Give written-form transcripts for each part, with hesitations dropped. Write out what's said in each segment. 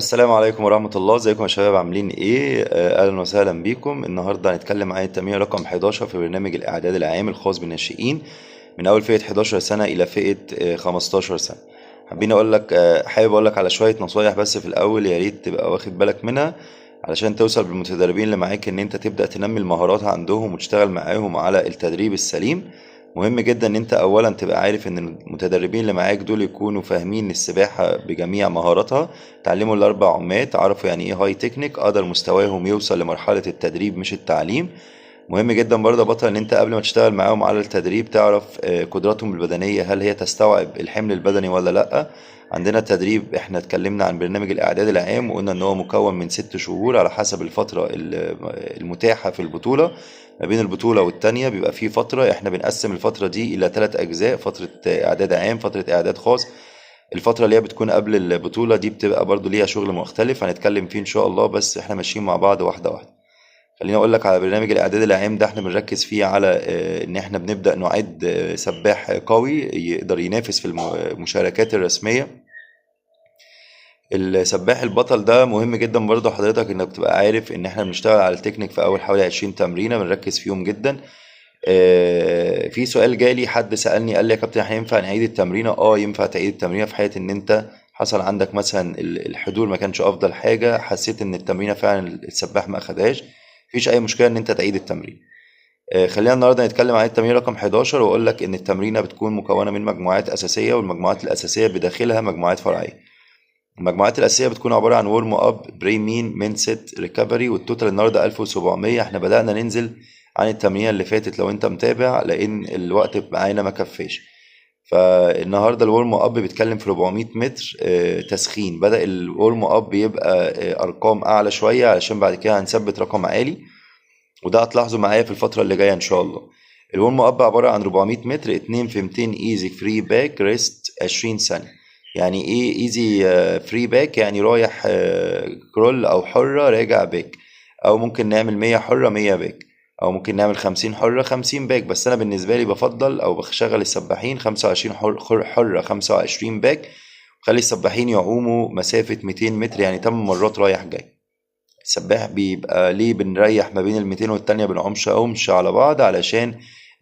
السلام عليكم ورحمة الله، ازيكم يا شباب؟ عاملين ايه؟ اهلا وسهلا بيكم. النهارده هنتكلم عن التمرين رقم 11 في برنامج الاعداد العام الخاص بالناشئين من اول فئة 11 سنة الى فئة 15 سنة. حابب اقول لك على شوية نصايح بس في الاول، يا ريت تبقى واخد بالك منها علشان توصل بالمتدربين اللي معاك ان انت تبدأ تنمي المهارات عندهم وتشتغل معاهم على التدريب السليم. مهم جدا ان انت اولا تبقى عارف ان المتدربين اللي معاك دول يكونوا فاهمين السباحة بجميع مهاراتها، تعلموا الاربع عمات، عرفوا يعني ايه هاي تكنيك، قدر مستواهم يوصل لمرحلة التدريب مش التعليم. مهم جدا برضه يا بطل ان انت قبل ما تشتغل معاهم على التدريب تعرف قدراتهم البدنية، هل هي تستوعب الحمل البدني ولا لا. عندنا التدريب، احنا اتكلمنا عن برنامج الاعداد العام وقلنا ان هو مكون من 6 شهور على حسب الفترة المتاحة في البطولة. ما بين البطولة والتانية بيبقى فيه فترة، احنا بنقسم الفترة دي الى 3 اجزاء: فترة اعداد عام، فترة اعداد خاص. الفترة اللي هي بتكون قبل البطولة دي بتبقى برضو ليها شغل مختلف هنتكلم فيه ان شاء الله، بس احنا ماشيين مع بعض واحدة واحدة. خليني اقول لك على برنامج الاعداد العام ده، احنا بنركز فيه على ان احنا بنبدأ نعد سباح قوي يقدر ينافس في المشاركات الرسمية. السباح البطل ده مهم جدا برضه حضرتك انك تبقى عارف ان احنا بنشتغل على التكنيك في اول حوالي 20 تمرينة بنركز فيهم جدا. في سؤال جالي، حد سألني قال لي يا كابتن احنا ينفع نعيد التمرينة؟ ينفع تعيد التمرينة في حالة ان انت حصل عندك مثلا الحضور ما كانش افضل حاجة، حسيت ان التمرينة فعلا السباح ما اخدهاش، مفيش اي مشكلة ان انت تعيد التمرين. خلينا النهارده نتكلم عن التمرين رقم 11 واقول لك ان التمرينة بتكون مكونة من مجموعات اساسية، والمجموعات الاساسية بداخلها مجموعات فرعية. المجموعات الأساسية بتكون عبارة عن ورم اب، بري مين، مين سيت، ريكفري، والتوتال النهارده 1700. احنا بدأنا ننزل عن التمرينة اللي فاتت لو انت متابع، لأن الوقت معانا ما كفاش. فالنهارده الورم اب بيتكلم في 400 متر تسخين. بدأ الورم اب يبقى أرقام أعلى شوية علشان بعد كده هنثبت رقم عالي، وده هتلاحظه معايا في الفترة اللي جاية إن شاء الله. الورم اب عبارة عن 400 متر، 2 في 200 ايزي فري باك ريست 20 ثانية. يعني ايه ايزي فري باك؟ يعني رايح كرول او حرة راجع باك، او ممكن نعمل 100 حرة 100 باك، او ممكن نعمل 50 حرة 50 باك. بس انا بالنسبة لي بفضل او بشغل السباحين 25 حرة 25 باك، وخلي السباحين يعوموا مسافة 200 متر يعني 8 مرات رايح جاي. السباح بيبقى ليه بنريح ما بين ال200 والتانية بنعومش على بعض، علشان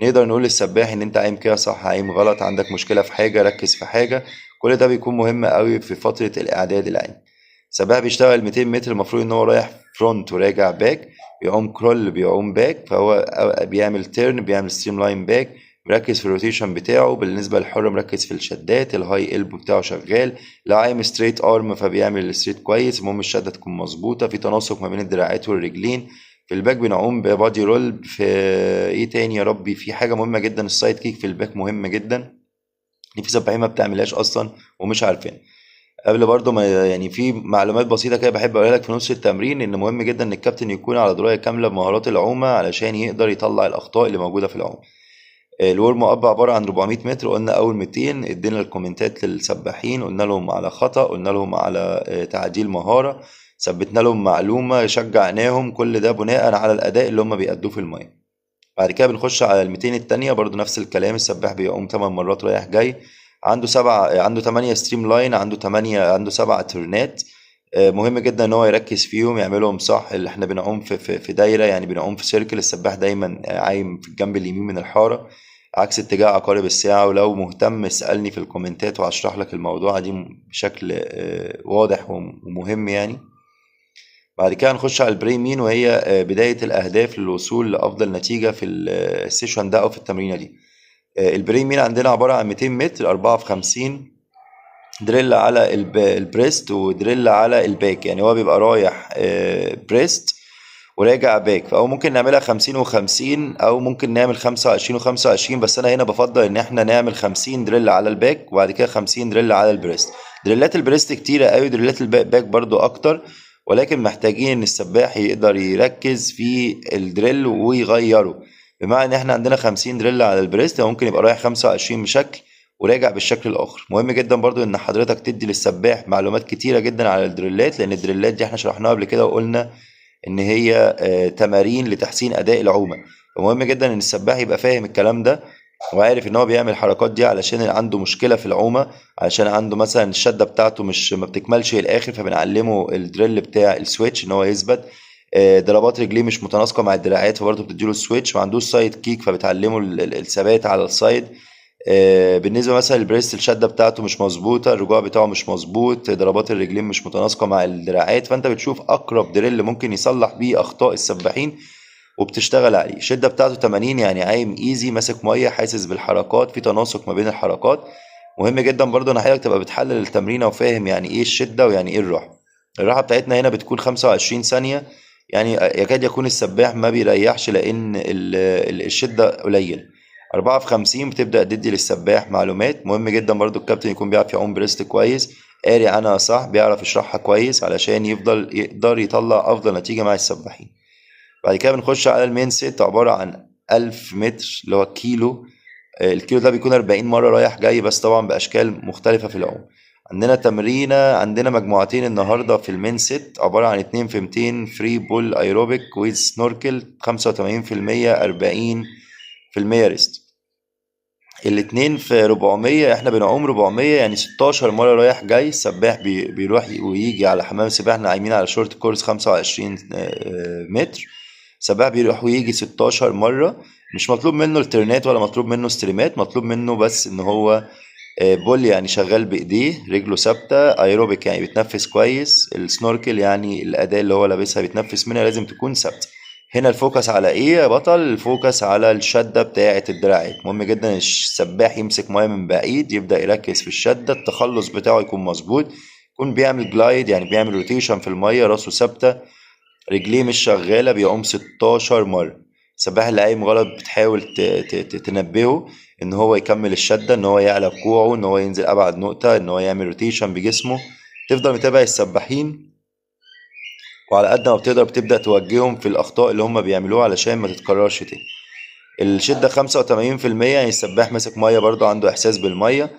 نقدر نقول للسباح ان انت عايم كده صح، عايم غلط، عندك مشكلة في حاجة، ركز في حاجة. كل ده بيكون مهم قوي في فترة الاعداد العام. السباح بيشتغل 200 متر، المفروض ان هو رايح فرونت وراجع باك، بيعوم كرول بيعوم باك، فهو بيعمل تيرن بيعمل ستريم لاين باك، مركز في الروتيشن بتاعه. بالنسبة للحر مركز في الشدات، الهاي البو بتاعه شغال، لو عايم ستريت ارم فبيعمل الستريت كويس، المهم الشدة تكون مظبوطة، في تناسق ما بين الدراعات والرجلين. في الباك بنعوم ببادي رول. في ايه تاني يا ربي؟ في حاجة مهمة جدا، السايد كيك في الباك مهم جدا، دي في سباحين ما بتعملهاش اصلا ومش عارفين. قبل برضو ما يعني في معلومات بسيطة كده بحب اقولها لك في نص التمرين، ان مهم جدا ان الكابتن يكون على دراية كاملة بمهارات العومة علشان يقدر يطلع الاخطاء اللي موجودة في العوم. الورم اب عبارة عن 400 متر، قلنا اول 200 ادينا الكومنتات للسباحين، قلنا لهم على خطأ، قلنا لهم على تعديل مهارة، ثبتنا لهم معلومة، شجعناهم، كل ده بناء على الاداء اللي هم بيأدوه في المية. بعد كده بنخش على ال 200 التانية، برضو نفس الكلام، السباح بيقوم 8 مرات رايح جاي، عنده 8 ستريم لاين، عنده 7 ترنات. مهم جدا ان هو يركز فيهم يعملهم صح. اللي احنا بنعوم في دايره، يعني بنعوم في سيركل، السباح دايما عايم في الجنب اليمين من الحاره عكس اتجاه عقارب الساعه. ولو مهتم اسالني في الكومنتات وهشرح لك الموضوع دي بشكل واضح ومهم يعني. بعد كده هنخش على البري مين، وهي بدايه الاهداف للوصول لافضل نتيجه في السيشن ده او في التمرينه دي. البري مين عندنا عباره عن 200 متر 4 في 50، دريل على البريست ودريل على الباك، يعني هو بيبقى رايح بريست وراجع باك. فأو ممكن نعملها 50 و50، أو ممكن نعمل 25 و25، بس أنا هنا بفضل إن احنا نعمل 50 دريل على الباك وبعد كده 50 دريل على البريست. دريلات البريست كتيرة قوي، دريلات الباك برضو أكتر، ولكن محتاجين إن السباح يقدر يركز في الدريل ويغيره. بمعنى إن احنا عندنا 50 دريل على البريست، ممكن يبقى رايح 25 بشكل وراجع بالشكل الاخر. مهم جدا برضو ان حضرتك تدي للسباح معلومات كتيرة جدا على الدريلات، لان الدريلات دي احنا شرحناها قبل كده وقلنا ان هي تمارين لتحسين اداء العومة. فمهم جدا ان السباح يبقى فاهم الكلام ده وعارف ان هو بيعمل الحركات دي علشان عنده مشكلة في العومة، علشان عنده مثلا الشدة بتاعته مش ما بتكملش للآخر، فبنعلمه الدريل بتاع السويتش ان هو يثبت. ضربات رجليه مش متناسقة مع الدراعات، فبرضه بتديله السويتش. ما عندوش سايد كيك، فبتعلمه الثبات على السايد. بالنسبة مثلا للبريست، الشدة بتاعته مش مظبوطة، الرجوع بتاعه مش مظبوط، ضربات الرجلين مش متناسقة مع الدراعات، فانت بتشوف اقرب دريل ممكن يصلح بيه اخطاء السباحين وبتشتغل عليه. الشدة بتاعته 80، يعني عايم ايزي، ماسك مية، حاسس بالحركات، في تناسق ما بين الحركات. مهم جدا برضو ان حضرتك تبقى بتحلل التمرينة وفاهم يعني ايه الشدة ويعني ايه الراحة. الراحة بتاعتنا هنا بتكون 25 ثانية، يعني يكاد يكون السباح ما بيريحش لان الشدة قليل. 4 في 50 بتبدأ تدي للسباح معلومات. مهم جدا برضو الكابتن يكون بيعرف يعوم بريست كويس، قاري عنها صح، بيعرف يشرحها كويس علشان يقدر يطلع أفضل نتيجة مع السباحين. بعد كده بنخش على المين سيت، عبارة عن 1000 متر اللي هو كيلو. الكيلو ده بيكون 40 مرة رايح جاي، بس طبعا بأشكال مختلفة في العوم. عندنا تمرينة، عندنا مجموعتين النهاردة في المين سيت، عبارة عن 2 في 200 فري بول ايروبيك ويز سنوركل، 85%، 40% ريست. الاتنين في 400، احنا بنعوم 400 يعني 16 مرة رايح جاي. السباح بيروح ويجي على حمام السباحة، احنا عايمين على شورت كورس 25 متر. السباح بيروح ويجي 16 مرة. مش مطلوب منه الترنات ولا مطلوب منه ستريمات، مطلوب منه بس ان هو بول يعني شغال بايديه، رجله ثابتة. ايروبيك يعني بيتنفس كويس. السنوركل يعني الأداة اللي هو لابسها بيتنفس منها لازم تكون ثابتة. هنا الفوكس على ايه يا بطل؟ الفوكس على الشدة بتاعة الدراعات. مهم جدا السباح يمسك مية من بعيد، يبدأ يركز في الشدة، التخلص بتاعه يكون مظبوط، يكون بيعمل جلايد يعني بيعمل روتيشن في المية، راسه ثابتة، رجليه مش شغالة، بيعوم 16 مرة. السباح اللي قايم غلط بتحاول تنبهه ان هو يكمل الشدة، ان هو يعلى بكوعه، ان هو ينزل ابعد نقطة، ان هو يعمل روتيشن بجسمه. تفضل متابع السباحين، وعلى قد ما بتقدر بتبدأ توجههم في الأخطاء اللي هم بيعملوها علشان ما تتكررش تاني. الشدة 85%، يعني السباح ماسك مية برضو عنده إحساس بالمية.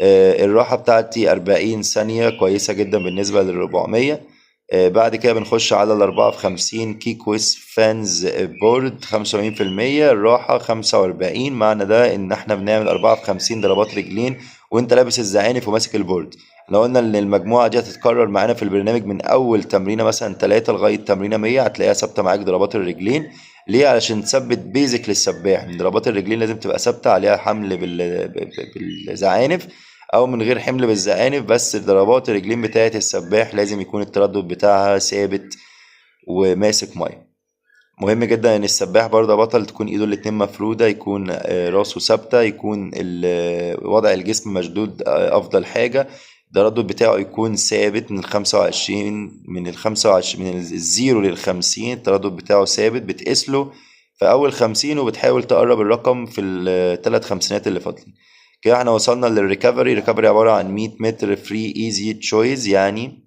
الراحة بتاعتي 40 ثانية، كويسة جدا بالنسبة لل400. بعد كده بنخش على ال4 في 50 كيك ويس فانز بورد، 85%، الراحة 45. معنى ده إن احنا بنعمل 4 في 50 ضربات رجلين وانت لابس الزعانف وماسك البورد. لو قلنا ان المجموعة دي هتتكرر معانا في البرنامج من اول تمرينة مثلا 3 لغاية تمرينة 100، هتلاقيها ثابتة معاك ضربات الرجلين. ليه؟ علشان تثبت بيزك للسباح ان ضربات الرجلين لازم تبقى ثابتة، عليها حمل بالزعانف او من غير حمل بالزعانف، بس ضربات الرجلين بتاعت السباح لازم يكون التردد بتاعها ثابت وماسك ميه. مهم جدا ان السباح برضه بطل تكون ايده الاتنين مفرودة، يكون راسه ثابتة، يكون وضع الجسم مشدود، افضل حاجة. التردد بتاعه يكون ثابت من 25، من الزيرو لل50، التردد بتاعه ثابت. بتقيس له في اول 50 وبتحاول تقرب الرقم في الثلاث خمسينات اللي فاضلين. كده احنا وصلنا للريكفري. الريكفري عبارة عن 100 متر فري ايزي تشويز. يعني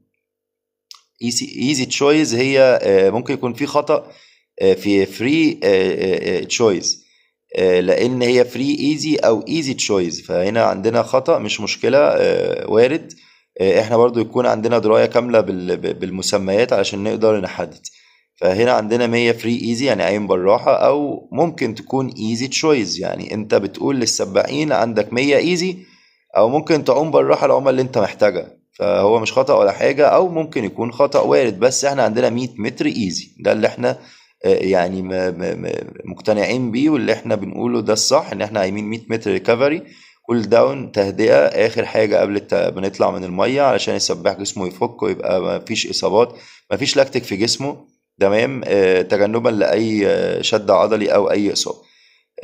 ايزي تشويز هي ممكن يكون في خطأ في فري تشويز، لان هي فري ايزي او ايزي تشويز، فهنا عندنا خطأ مش مشكلة، وارد. احنا برضو يكون عندنا دراية كاملة بالمسميات علشان نقدر نحدد. فهنا عندنا 100 فري ايزي يعني عايم بالراحة، او ممكن تكون ايزي تشويز يعني انت بتقول للسباحين عندك 100 ايزي، او ممكن تعوم بالراحة العومة اللي انت محتاجها. فهو مش خطأ ولا حاجة، او ممكن يكون خطأ وارد، بس احنا عندنا 100 متر ايزي، ده اللي احنا يعني مقتنعين بيه، واللي احنا بنقوله ده الصح، ان احنا عايمين 100 متر ريكفري، كول داون، تهدئة اخر حاجة قبل ما نطلع من المية، علشان السباح جسمه يفك ويبقى ما فيش اصابات، ما فيش لاكتيك في جسمه، تمام، تجنبا لاي شد عضلي او اي اصابة.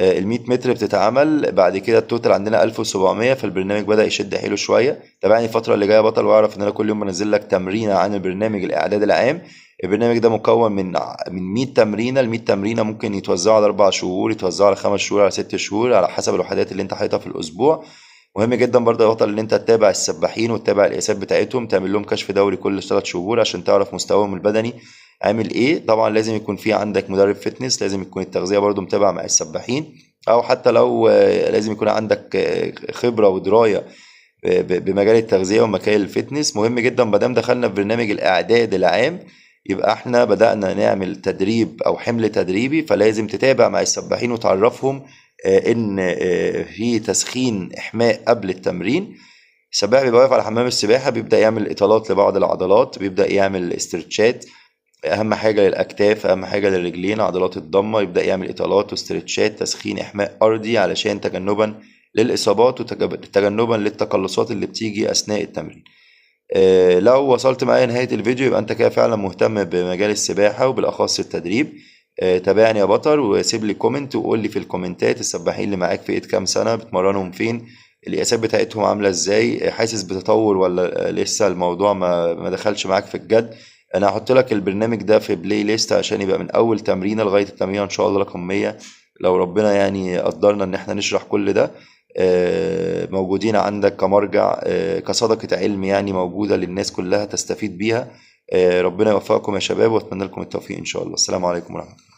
ال100 متر بتتعمل بعد كده التوتال عندنا 1700. فالبرنامج بدأ يشد حيله شوية. تابعني الفترة اللي جاية بطل، واعرف ان انا كل يوم بنزل لك تمرينة عن البرنامج الاعداد العام. البرنامج ده مكون من 100 تمرينة. ال100 تمرينة ممكن يتوزعوا على 4 شهور، يتوزعوا على 5 شهور، على 6 شهور، على حسب الوحدات اللي انت حاططها في الاسبوع. مهم جدا برضه يا بطل ان انت تتابع السباحين وتتابع القياسات بتاعتهم، تعمل لهم كشف دوري كل 3 شهور عشان تعرف مستواهم البدني عامل ايه. طبعا لازم يكون في عندك مدرب فتنس، لازم يكون التغذية برضه متابعة مع السباحين، او حتى لو لازم يكون عندك خبرة ودراية بمجال التغذية ومجال الفتنس. مهم جدا مادام دخلنا في برنامج الاعداد العام، يبقى احنا بدأنا نعمل تدريب او حمل تدريبي، فلازم تتابع مع السباحين وتعرفهم ان في تسخين احماء قبل التمرين. السباح بيبقى واقف على حمام السباحة، بيبدأ يعمل إطالات لبعض العضلات، بيبدأ يعمل استرتشات، أهم حاجة للأكتاف، أهم حاجة للرجلين، عضلات الضمة، يبدأ يعمل إطالات واسترتشات، تسخين إحماء أرضي علشان تجنبا للإصابات وتجنبا للتقلصات اللي بتيجي أثناء التمرين. لو وصلت معايا نهاية الفيديو يبقى أنت كده فعلا مهتم بمجال السباحة وبالأخص التدريب. تابعني يا بطل، وسيب لي كومنت وقول لي في الكومنتات السباحين اللي معاك في كام سنة، بتمرنهم فين، القياسات بتاعتهم عاملة ازاي، حاسس بتطور ولا لسه الموضوع ما دخلش معاك في الجد. انا هحط لك البرنامج ده في بلاي ليست عشان يبقى من اول تمرينة لغاية التمرينة ان شاء الله رقم 100، لو ربنا يعني قدرنا ان احنا نشرح كل ده. موجودين عندك كمرجع، كصدقة علم يعني، موجودة للناس كلها تستفيد بيها. ربنا يوفقكم يا شباب، واتمنى لكم التوفيق ان شاء الله. السلام عليكم ورحمة الله.